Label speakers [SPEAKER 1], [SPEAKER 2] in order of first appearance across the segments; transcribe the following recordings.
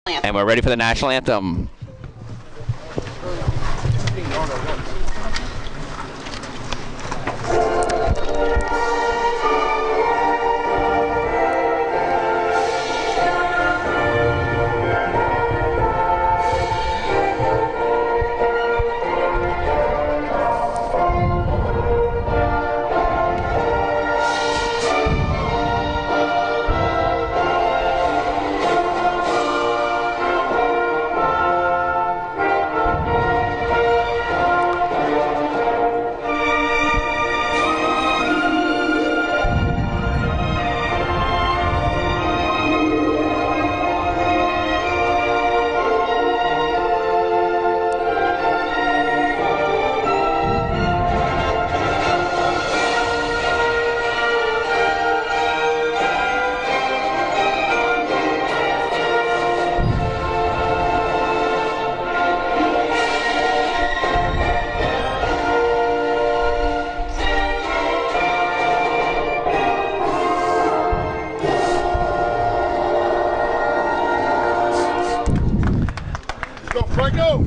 [SPEAKER 1] And we're ready for the national anthem.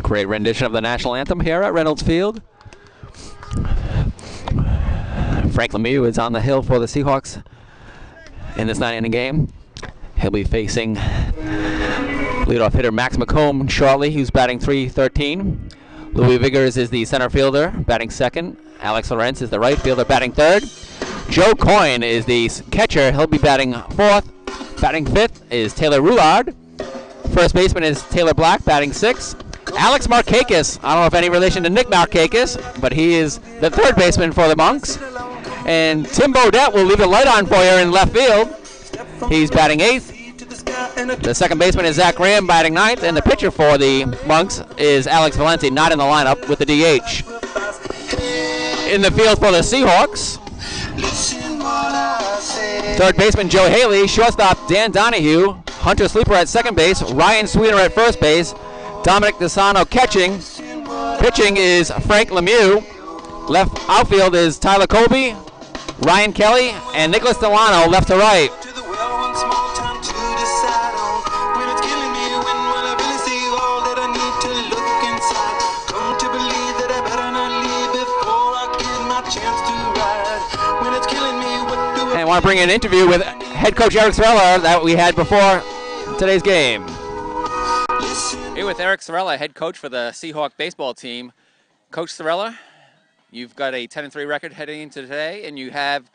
[SPEAKER 1] Great rendition of the national anthem here at Reynolds Field. Frank Lemieux is on the hill for the Seahawks in this 9-inning game. He'll be facing leadoff hitter Max McComb shortly, who's batting .313. Louis Vigors is the center fielder, batting second. Alex Lorenz is the right fielder, batting third. Joe Coyne is the catcher. He'll be batting fourth. Batting fifth is Taylor Roulard. First baseman is Taylor Black, batting sixth. Alex Markakis, I don't know if any relation to Nick Markakis, but he is the third baseman for the Monks. And Tim Bodette will leave the light on for you in left field. He's batting eighth. The second baseman is Zach Graham, batting ninth. And the pitcher for the Monks is Alex Valenti, not in the lineup with the DH. In the field for the Seahawks, third baseman Joe Haley, shortstop Dan Donahue, Hunter Sleeper at second base, Ryan Sweeter at first base, Dominic DeSano catching. Pitching is Frank Lemieux. Left outfield is Tyler Colby, Ryan Kelly, and Nicholas Delano left to right. And I want to bring in an interview with head coach Eric Sorella that we had before today's game. Here with Eric Sorella, head coach for the Seahawk baseball team. Coach Sorella, you've got a 10-3 record heading into today, and you have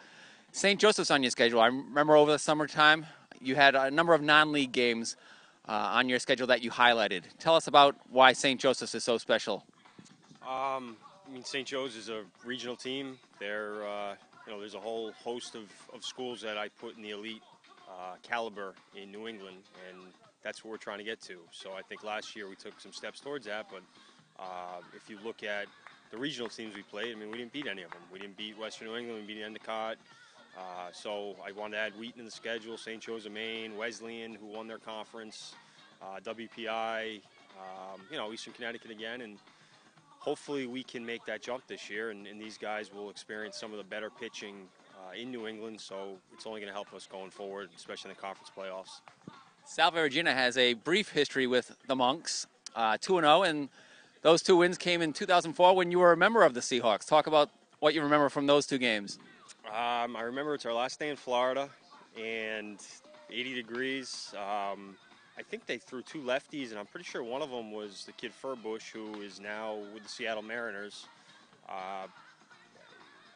[SPEAKER 1] St. Joseph's on your schedule. I remember over the summertime you had a number of non-league games on your schedule that you highlighted. Tell us about why St. Joseph's is so special.
[SPEAKER 2] I mean, St. Joe's is a regional team. There's a whole host of schools that I put in the elite caliber in New England, and that's what we're trying to get to. So I think last year we took some steps towards that, but if you look at the regional teams we played, I mean, we didn't beat any of them. We didn't beat Western New England, we beat Endicott. So I wanted to add Wheaton in the schedule, St. Joe's of Maine, Wesleyan, who won their conference, WPI, Eastern Connecticut again, and hopefully we can make that jump this year, and these guys will experience some of the better pitching in New England, so it's only going to help us going forward, especially in the conference playoffs.
[SPEAKER 1] Salve, Regina has a brief history with the Monks, 2-0, and those two wins came in 2004 when you were a member of the Seahawks. Talk about what you remember from those two games.
[SPEAKER 2] I remember it's our last day in Florida, and 80 degrees. I think they threw two lefties, and I'm pretty sure one of them was the kid Furbush, who is now with the Seattle Mariners. I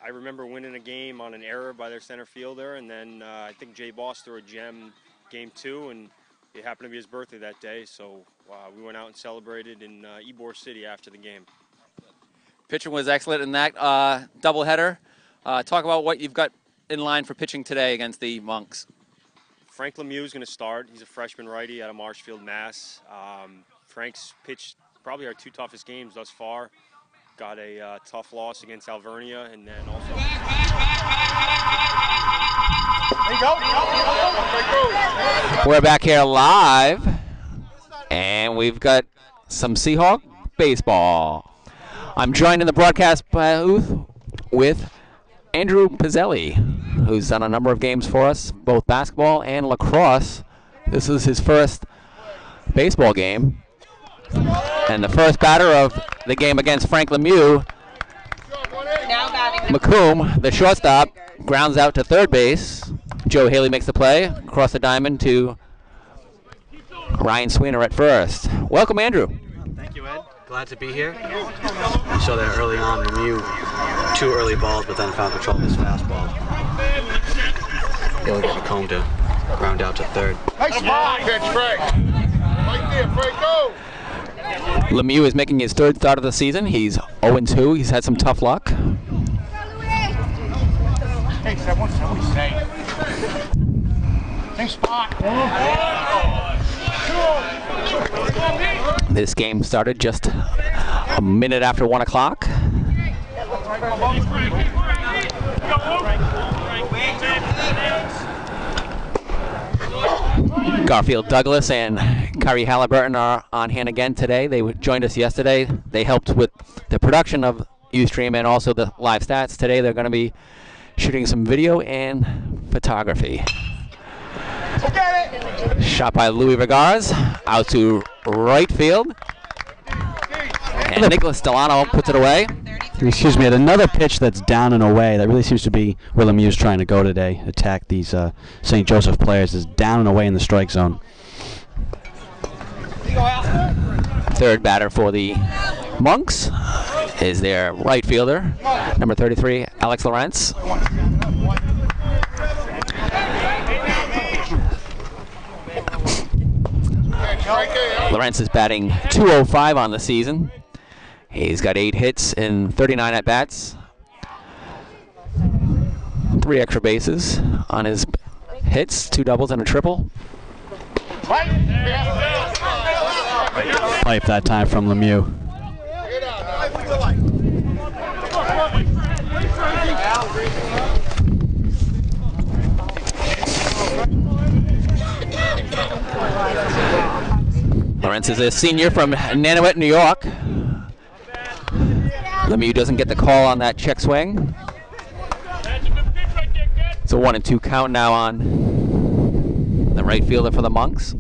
[SPEAKER 2] remember winning a game on an error by their center fielder, and then I think Jay Boss threw a gem game 2, and it happened to be his birthday that day, so we went out and celebrated in Ybor City after the game.
[SPEAKER 1] Pitching was excellent in that doubleheader. Talk about what you've got in line for pitching today against the Monks.
[SPEAKER 2] Frank Lemieux is going to start. He's a freshman righty out of Marshfield, Mass. Frank's pitched probably our two toughest games thus far. Got a tough loss against Alvernia, and then also...
[SPEAKER 1] We're back here live, and we've got some Seahawk baseball. I'm joined in the broadcast booth with Andrew Pizzelli, who's done a number of games for us, both basketball and lacrosse. This is his first baseball game. And the first batter of the game against Frank Lemieux, McComb, the shortstop, grounds out to third base. Joe Haley makes the play across the diamond to Ryan Sweener at first. Welcome, Andrew.
[SPEAKER 3] Thank you, Ed. Glad to be here. I saw that early on, Lemieux, 2 early balls, but then found control of his fastball. He'll get McComb to ground out to third.
[SPEAKER 4] Nice pitch, Frank. Right there, Frank, go.
[SPEAKER 1] Lemieux is making his third start of the season. He's 0-2. He's had some tough luck.
[SPEAKER 4] Hey, someone say. Same spot.
[SPEAKER 1] This game started just a minute after 1 o'clock. Garfield Douglas and Kyrie Halliburton are on hand again today. They joined us yesterday. They helped with the production of Ustream and also the live stats. Today they're going to be shooting some video and photography. Shot by Louis Vergars out to right field. And Nicholas Delano puts it away.
[SPEAKER 3] Excuse me, at another pitch that's down and away. That really seems to be where Lemieux's trying to go today. Attack these St. Joseph players is down and away in the strike zone.
[SPEAKER 1] Third batter for the Monks is their right fielder, number 33, Alex Lawrence. Lawrence is batting .205 on the season. He's got 8 hits in 39 at-bats. 3 extra bases on his hits, 2 doubles and a triple.
[SPEAKER 3] Pipe that time from Lemieux.
[SPEAKER 1] Lawrence is a senior from Nanuet, New York. Lemieux doesn't get the call on that check swing. It's a 1-2 count now on the right fielder for the Monks.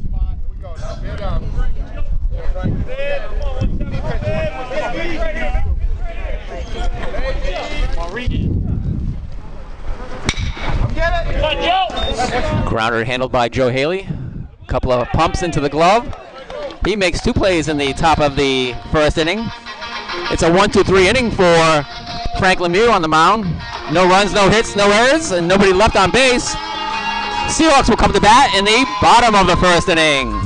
[SPEAKER 1] Grounder handled by Joe Haley. Couple of pumps into the glove. He makes 2 plays in the top of the first inning. It's a 1-2-3 inning for Frank Lemieux on the mound. No runs, no hits, no errors, and nobody left on base. Seahawks will come to bat in the bottom of the first inning.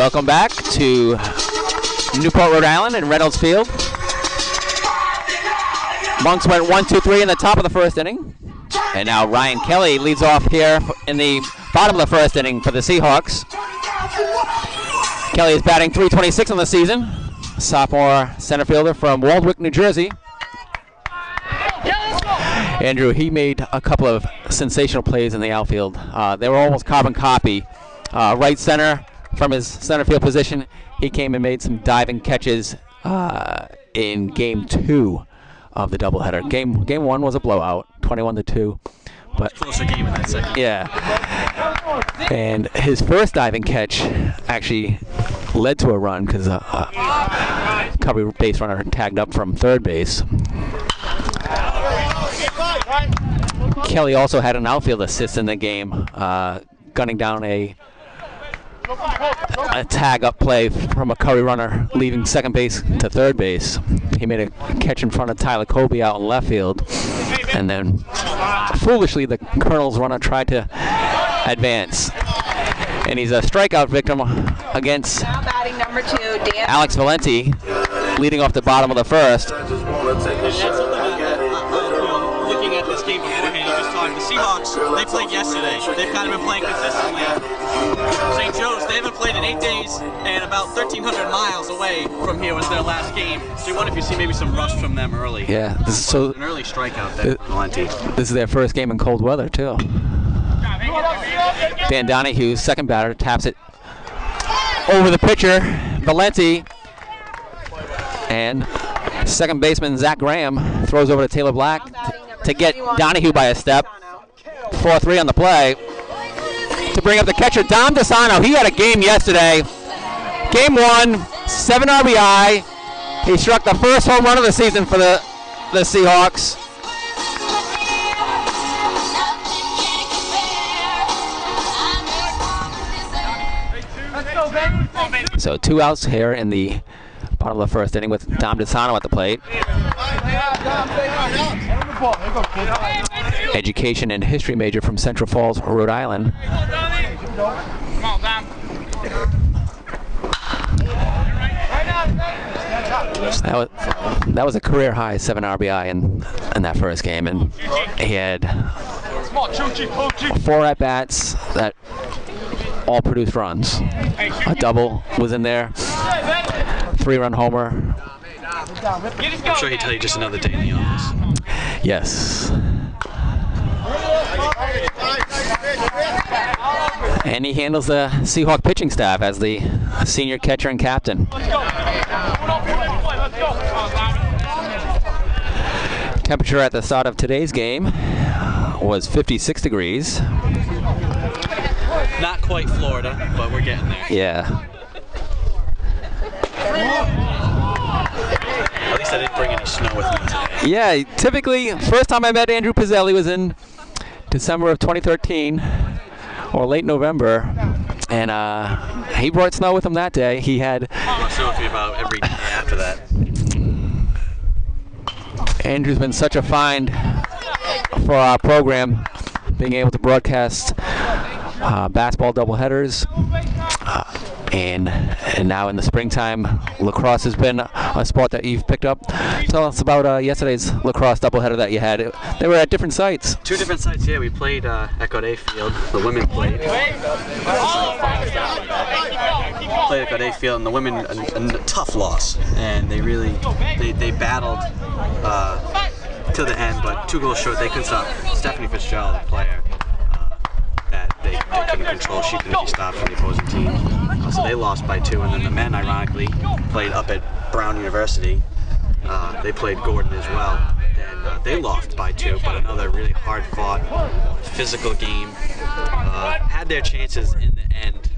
[SPEAKER 1] Welcome back to Newport, Rhode Island and Reynolds Field. Monks went 1-2-3 in the top of the first inning. And now Ryan Kelly leads off here in the bottom of the first inning for the Seahawks. Kelly is batting .326 on the season. Sophomore center fielder from Waldwick, New Jersey. Andrew, he made a couple of sensational plays in the outfield. They were almost carbon copy. Right center from his center field position, he came and made some diving catches in Game 2 of the doubleheader. Game 1 was a blowout, 21-2. But
[SPEAKER 3] closer game in that second.
[SPEAKER 1] Yeah. And his first diving catch actually led to a run because a cover base runner tagged up from third base. Kelly also had an outfield assist in the game, gunning down a tag up play from a Curry runner leaving second base to third base. He made a catch in front of Tyler Colby out in left field, and then foolishly the Colonel's runner tried to advance, and he's a strikeout victim against
[SPEAKER 5] Now batting number 2, Dan.
[SPEAKER 1] Alex Valenti, leading off the bottom of the first.
[SPEAKER 6] Looking at this game beforehand, you just talked. The Seahawks, they played yesterday. They've kind of been playing consistently. St. Joe's, they haven't played in 8 days, and about 1,300 miles away from here was their last game. So you wonder if you see maybe some rust from them early.
[SPEAKER 1] Yeah, this is so
[SPEAKER 6] an early strikeout there, Valenti.
[SPEAKER 1] This is their first game in cold weather too. Dan Donahue, second batter, taps it over the pitcher, Valenti, and second baseman Zach Graham throws over to Taylor Black to get Donahue by a step. 4-3 on the play. To bring up the catcher, Dom DeSano. He had a game yesterday. Game 1, 7 RBI. He struck the first home run of the season for the Seahawks. So 2 outs here in the bottom of the first inning with Dom DeSano at the plate. Education and history major from Central Falls, Rhode Island. So that was a career high 7 RBI in that first game, and he had 4 at bats that all produced runs. A double was in there, 3-run homer.
[SPEAKER 6] I'm sure he'd tell you just another day in the office.
[SPEAKER 1] Yes. And he handles the Seahawk pitching staff as the senior catcher and captain. Temperature at the start of today's game was 56 degrees.
[SPEAKER 6] Not quite Florida, but we're getting there.
[SPEAKER 1] Yeah.
[SPEAKER 6] At least I didn't bring any snow with me today.
[SPEAKER 1] Yeah, typically, first time I met Andrew Pizzelli was in December of 2013, or late November, and he brought snow with him that day. He had
[SPEAKER 6] Snow with me about every day after that.
[SPEAKER 1] Andrew's been such a find for our program, being able to broadcast basketball doubleheaders, and now in the springtime, lacrosse has been a sport that you've picked up. Tell us about yesterday's lacrosse doubleheader that you had. They were at different sites.
[SPEAKER 6] 2 different sites, yeah. We played Echo Day Field. The women played. Played Echo Day Field, and the women a tough loss, and they really they battled to the end, but 2 goals short. They couldn't stop Stephanie Fitzgerald, the player. That they couldn't control. She couldn't be stopped from the opposing team. So they lost by 2, and then the men, ironically, played up at Brown University. They played Gordon as well, and they lost by 2, but another really hard-fought, physical game. Had their chances in the end.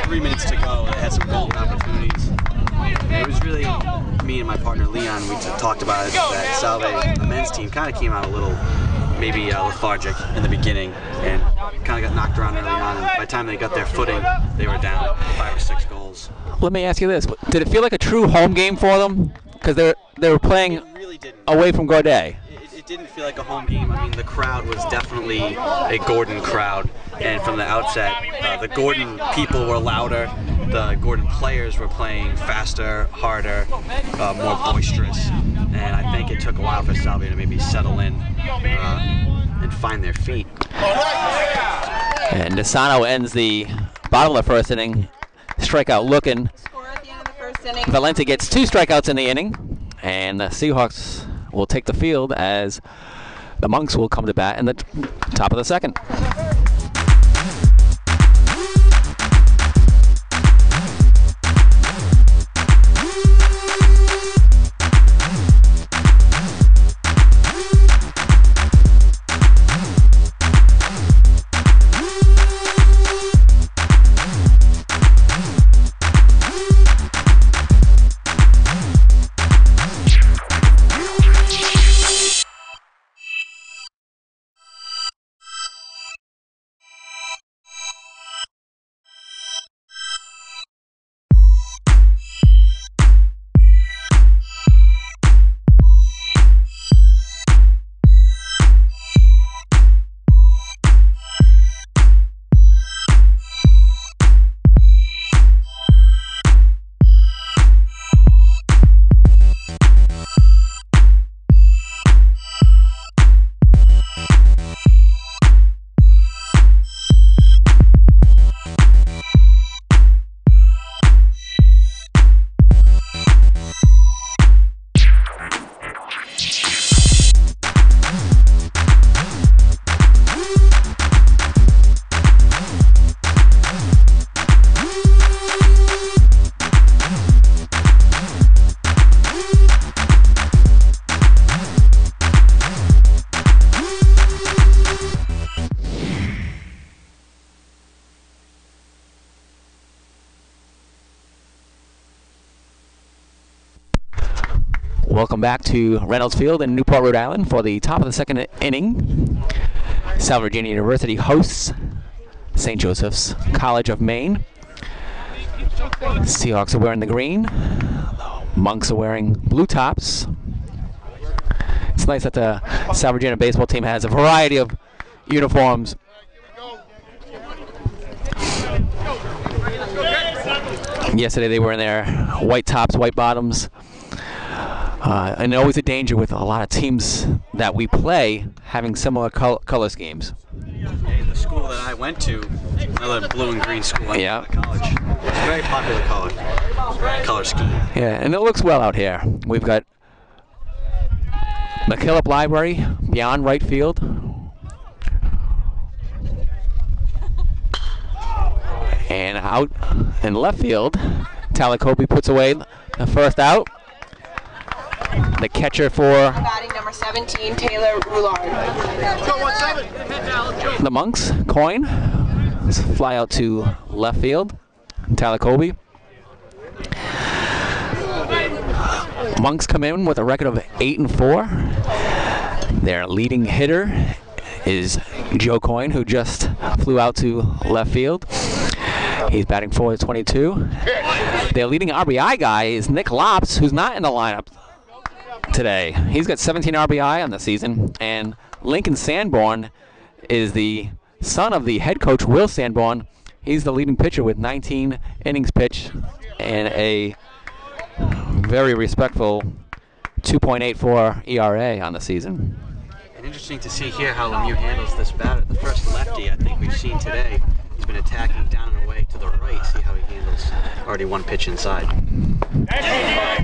[SPEAKER 6] 3 minutes to go. They had some golden opportunities. It was really, me and my partner Leon, we talked about it, that Salve, the men's team, kind of came out a little maybe lethargic in the beginning and kind of got knocked around early on, and by the time they got their footing, they were down 5 or 6 goals.
[SPEAKER 1] Let me ask you this: did it feel like a true home game for them? Because they were playing
[SPEAKER 6] It really didn't.
[SPEAKER 1] away from Gaudet.
[SPEAKER 6] It didn't feel like a home game. I mean, the crowd was definitely a Gordon crowd, and from the outset, the Gordon people were louder. The Gordon players were playing faster, harder, more boisterous, and I think it took a while for Salve to maybe settle in and find their feet.
[SPEAKER 1] And Desano ends the bottom of the first inning. Strikeout looking.
[SPEAKER 5] Score at the end of the first inning.
[SPEAKER 1] Valente gets 2 strikeouts in the inning, and the Seahawks will take the field as the Monks will come to bat in the top of the second. Welcome back to Reynolds Field in Newport, Rhode Island for the top of the second inning. Salve Regina University hosts St. Joseph's College of Maine. Seahawks are wearing the green. Monks are wearing blue tops. It's nice that the Salve Regina baseball team has a variety of uniforms. Yesterday they were in their white tops, white bottoms. And always a danger with a lot of teams that we play having similar color schemes.
[SPEAKER 6] Hey, the school that I went to, another blue and green school,
[SPEAKER 1] Yeah.
[SPEAKER 6] college. It's a very popular color scheme.
[SPEAKER 1] Yeah, and it looks well out here. We've got McKillop Library beyond right field. And out in left field, Talacobi puts away the first out. The catcher for
[SPEAKER 5] Batting number 17, Taylor Roulard.
[SPEAKER 1] the Monks, Coin. Let's fly out to left field. Talacobi. Monks come in with a record of 8-4. Their leading hitter is Joe Coyne, who just flew out to left field. He's batting .422. Their leading RBI guy is Nick Lops, who's not in the lineup today. He's got 17 RBI on the season, and Lincoln Sanborn is the son of the head coach, Will Sanborn. He's the leading pitcher with 19 innings pitched and a very respectful 2.84 ERA on the season.
[SPEAKER 6] And interesting to see here how Lemieux handles this batter. The first lefty I think we've seen today. He's been attacking down and away to the right. See how he handles already one pitch inside.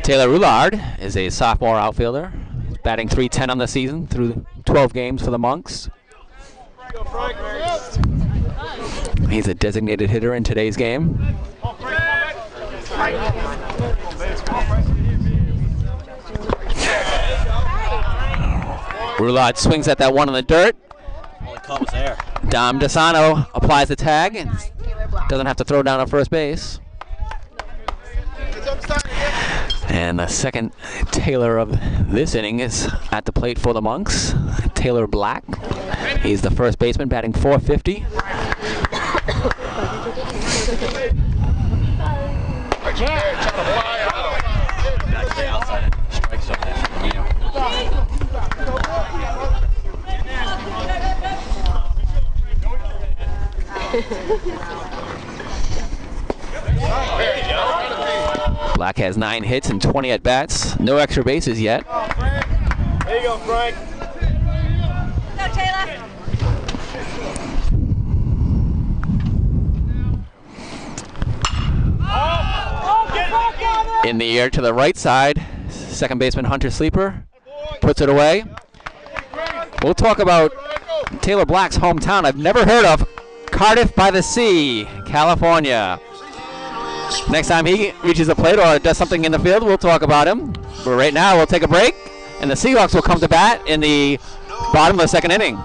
[SPEAKER 1] Taylor Roulard is a sophomore outfielder. He's batting .310 on the season through 12 games for the Monks. He's a designated hitter in today's game. Roulard swings at that one in the dirt.
[SPEAKER 6] All the call was there.
[SPEAKER 1] Dom Desano applies the tag and doesn't have to throw down at first base. And the second Taylor of this inning is at the plate for the Monks, Taylor Black. He's the first baseman, batting .450.
[SPEAKER 6] Back to the outside. Strike zone there for Lemieux.
[SPEAKER 1] Black has 9 hits and 20 at-bats. No extra bases yet.
[SPEAKER 4] There you go, Frank.
[SPEAKER 5] Go, Taylor.
[SPEAKER 1] In the air to the right side. Second baseman Hunter Sleeper puts it away. We'll talk about Taylor Black's hometown. I've never heard of Cardiff by the Sea, California. Next time he reaches the plate or does something in the field, we'll talk about him. But right now, we'll take a break, and the Seahawks will come to bat in the bottom of the second inning.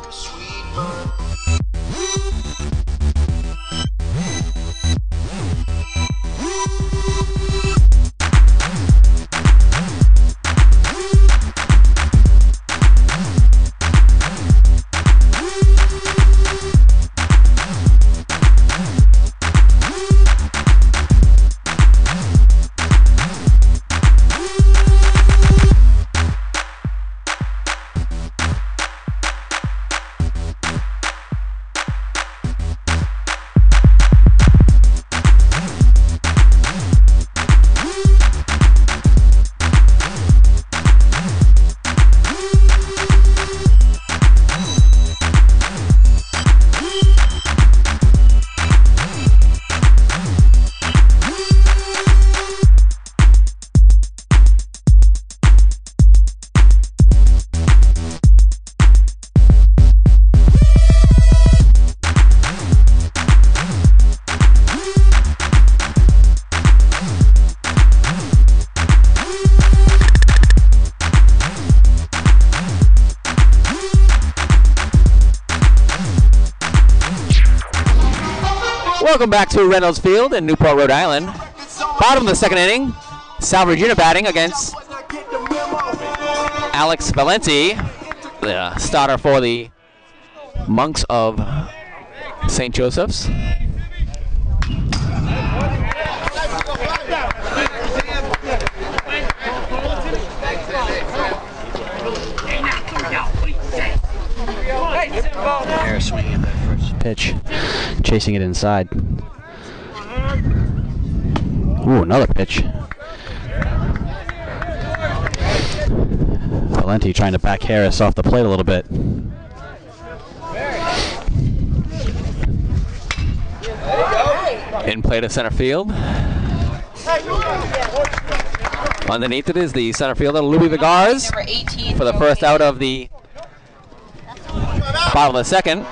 [SPEAKER 1] Welcome back to Reynolds Field in Newport, Rhode Island. Bottom of the second inning, Salve Regina batting against Alex Valenti, the starter for the Monks of St. Joseph's.
[SPEAKER 3] Harris swinging at that first pitch, chasing it inside. Ooh, another pitch. Valenti trying to back Harris off the plate a little bit.
[SPEAKER 1] In play to center field. Underneath it is the center fielder, Louis Vigars,
[SPEAKER 5] Number 18.
[SPEAKER 1] for the first out of the bottom of the second.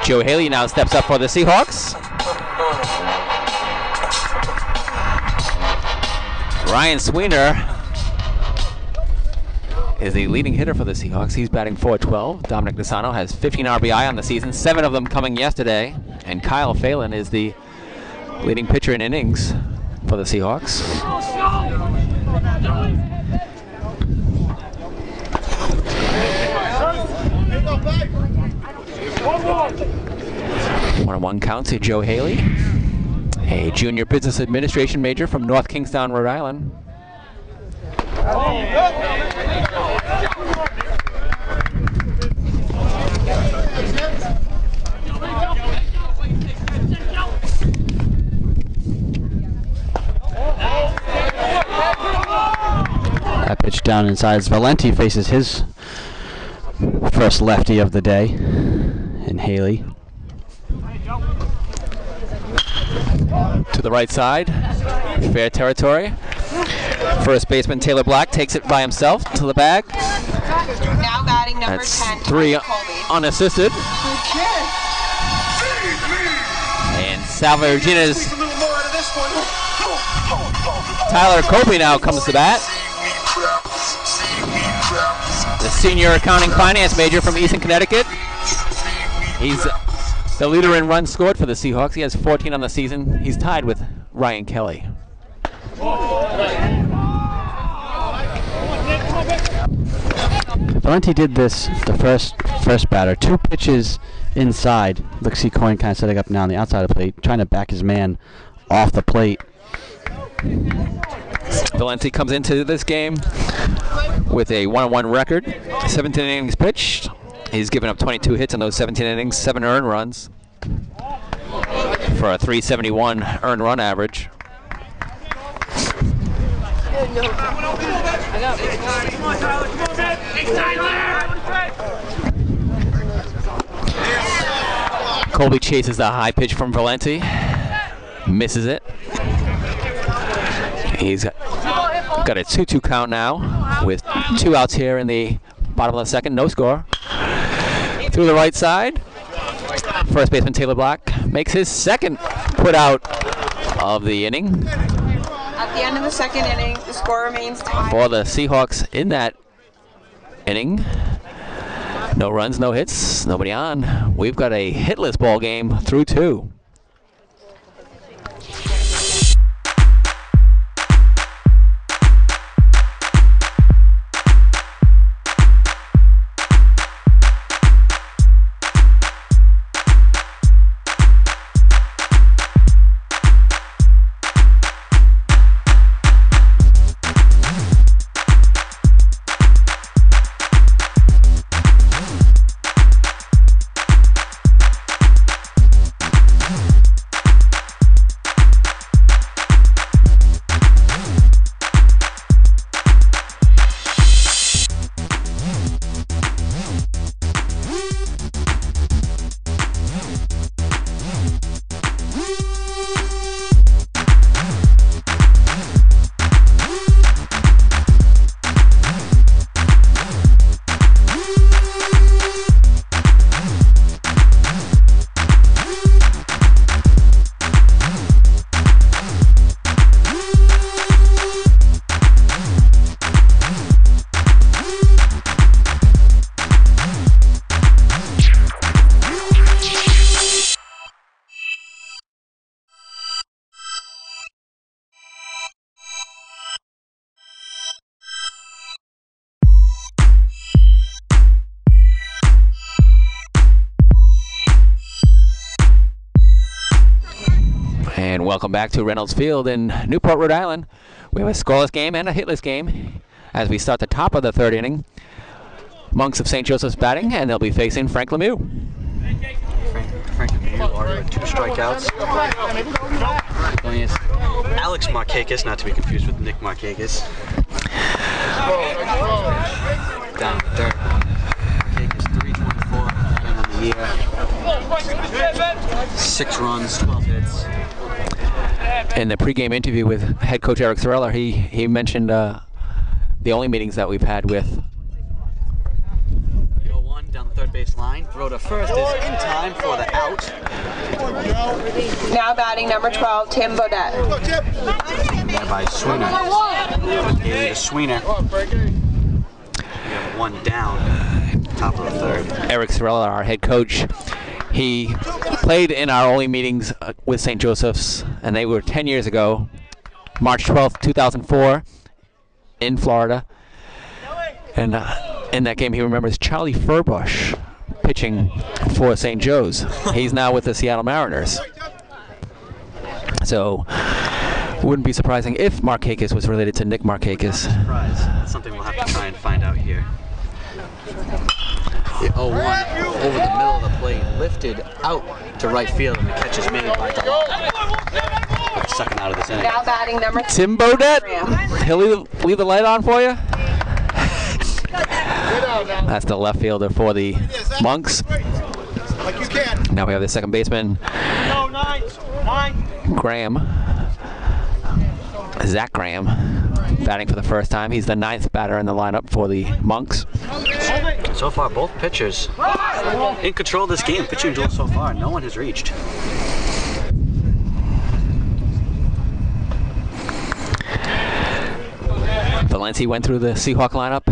[SPEAKER 1] Joe Haley now steps up for the Seahawks. Ryan Sweener is the leading hitter for the Seahawks. He's batting .412. Dominic Desano has 15 RBI on the season, 7 of them coming yesterday. And Kyle Phelan is the leading pitcher in innings for the Seahawks. 1-1 count to Joe Haley, a junior business administration major from North Kingstown, Rhode Island.
[SPEAKER 3] That pitch down inside as Valenti faces his first lefty of the day in Haley.
[SPEAKER 1] To the right side, fair territory. First baseman Taylor Black takes it by himself to the bag.
[SPEAKER 5] Now batting number
[SPEAKER 1] That's
[SPEAKER 5] 10.
[SPEAKER 1] 3
[SPEAKER 5] Colby.
[SPEAKER 1] unassisted. And Salve Regina's Tyler Colby now comes to bat. The senior accounting finance major from Eastern Connecticut. He's the leader in runs scored for the Seahawks. He has 14 on the season. He's tied with Ryan Kelly.
[SPEAKER 3] Valenti did this the first batter. 2 pitches inside. Looks Coyne kind of setting up now on the outside of the plate, trying to back his man off the plate.
[SPEAKER 1] Valenti comes into this game with a 1-1 record. 17 innings pitched, He's given up 22 hits in those 17 innings, 7 earned runs for a 371 earned run average. Colby chases the high pitch from Valenti, misses it. He's got a 2-2 count now with 2 outs here in the bottom of the second, no score. Through the right side, first baseman Taylor Black makes his second put out of the inning.
[SPEAKER 5] At the end of the second inning, the score remains tied
[SPEAKER 1] For the Seahawks in that inning. No runs, no hits, nobody on. We've got a hitless ball game through 2. And welcome back to Reynolds Field in Newport, Rhode Island. We have a scoreless game and a hitless game as we start the top of the third inning. Monks of St. Joseph's batting, and they'll be facing Frank Lemieux.
[SPEAKER 6] Frank Lemieux already with 2 strikeouts. Alex Markakis, not to be confused with Nick Markakis. Down third. Markakis 324 on the year. 6 runs, 12 hits.
[SPEAKER 1] In the pregame interview with head coach Eric Sorella, he mentioned the only meetings that we've had with.
[SPEAKER 6] The 0-1 down the third base line. Throw to first is in time for the out.
[SPEAKER 5] Now batting number 12, Tim Bodette.
[SPEAKER 6] There by Sweener. Haley to Sweener. We have 1 down. Top of the third.
[SPEAKER 1] Eric Sorella, our head coach, he played in our only meetings with St. Joseph's, and they were 10 years ago, March 12th, 2004, in Florida. And in that game, he remembers Charlie Furbush pitching for St. Joe's. He's now with the Seattle Mariners. So, wouldn't be surprising if Markakis was related to Nick Markakis.
[SPEAKER 6] Surprise. That's something we'll have to try and find out here. The 0-1 over the middle of the plate, lifted out to right field, and the catch is made by DeLong. Second out of this inning.
[SPEAKER 5] Now batting number
[SPEAKER 1] Tim Bodette, he'll leave the light on for you. That's the left fielder for the Monks. Now we have the second baseman, Zach Graham, batting for the first time. He's the 9th batter in the lineup for the Monks.
[SPEAKER 6] So far, both pitchers in control of this game. Pitching duel so far, no one has reached.
[SPEAKER 1] Valenti went through the Seahawk lineup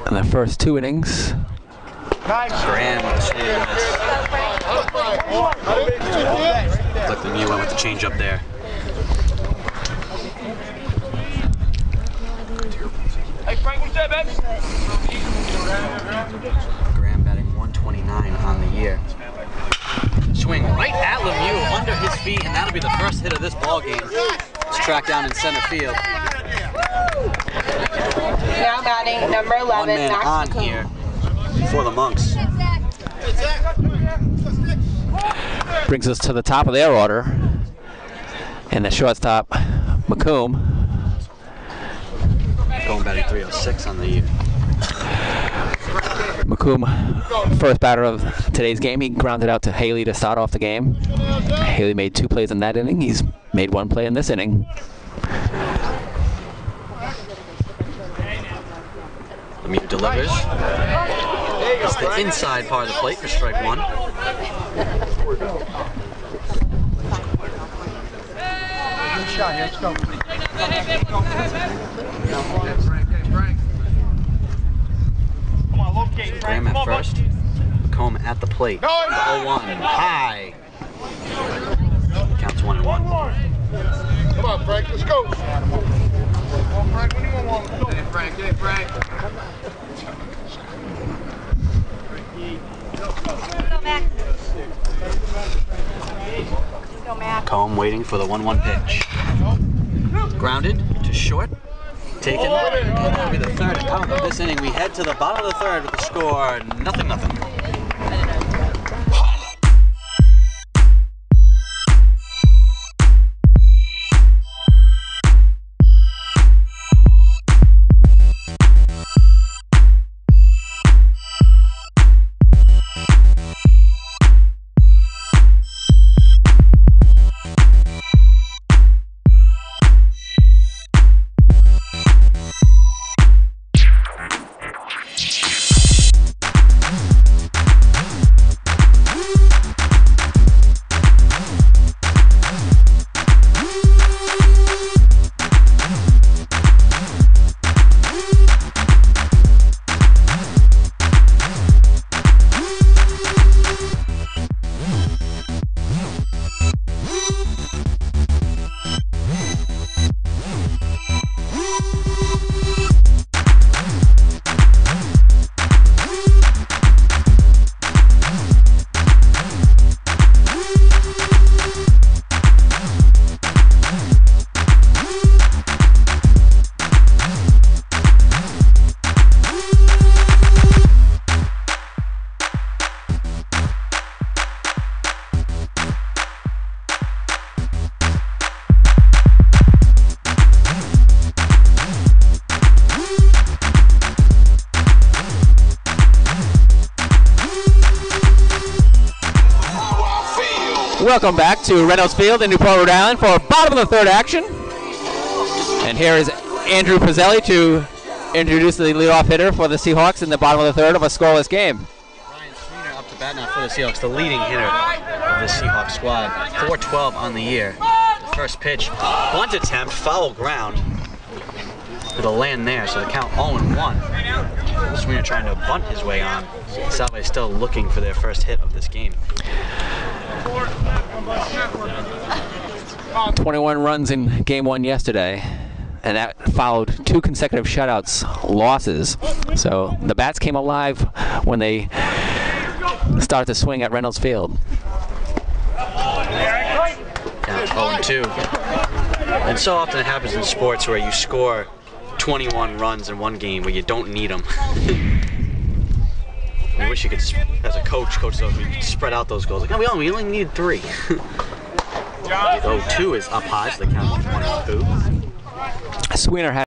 [SPEAKER 1] in the first 2 innings.
[SPEAKER 6] Graham with the swing. Like the Lemieux went with the change up there. Graham batting 129 on the year. Swing right at Lemieux under his feet, and that'll be the first hit of this ball game. It's tracked down in center field.
[SPEAKER 5] Now batting number 11,
[SPEAKER 6] One man
[SPEAKER 5] Max
[SPEAKER 6] on
[SPEAKER 5] McComb.
[SPEAKER 6] here. for the Monks.
[SPEAKER 1] Brings us to the top of their order. And the shortstop, McComb.
[SPEAKER 6] Going batting 306 on the year.
[SPEAKER 1] McComb, first batter of today's game, he grounded out to Haley to start off the game. Haley made 2 plays in that inning. He's made 1 play in this inning.
[SPEAKER 6] Lemieux delivers. It's the inside part of the plate for strike 1. Graham at first. McComb at the plate. 0-1. High. Counts 1-1.
[SPEAKER 4] Come on, Frank, let's go. Come on, Frank, what do you want? Hey, Frank, hey, Frank.
[SPEAKER 6] McComb waiting for the 1-1 pitch. Grounded to short. Taken. That'll be the 3rd out of this inning. We head to the bottom of the 3rd with the score 0-0.
[SPEAKER 1] Welcome back to Reynolds Field in Newport, Rhode Island for bottom of the 3rd action. And here is Andrew Pizzelli to introduce the leadoff hitter for the Seahawks in the bottom of the 3rd of a scoreless game.
[SPEAKER 6] Ryan Sweener up to bat now for the Seahawks, the leading hitter of the Seahawks squad. 4-12 on the year. The first pitch, bunt attempt, foul ground. It'll land there, so the count 0-1. Sweener trying to bunt his way on. Salve still looking for their first hit of this game.
[SPEAKER 1] 21 runs in game 1 yesterday, and that followed 2 consecutive shutouts losses. So the bats came alive when they started to swing at Reynolds Field.
[SPEAKER 6] Count 0-2. And so often it happens in sports where you score 21 runs in one game where you don't need them. I wish you could, as a coach, we could spread out those goals. Like, oh, we only needed 3. 0-2 is up high, so the count is 1-2.
[SPEAKER 1] Sweener had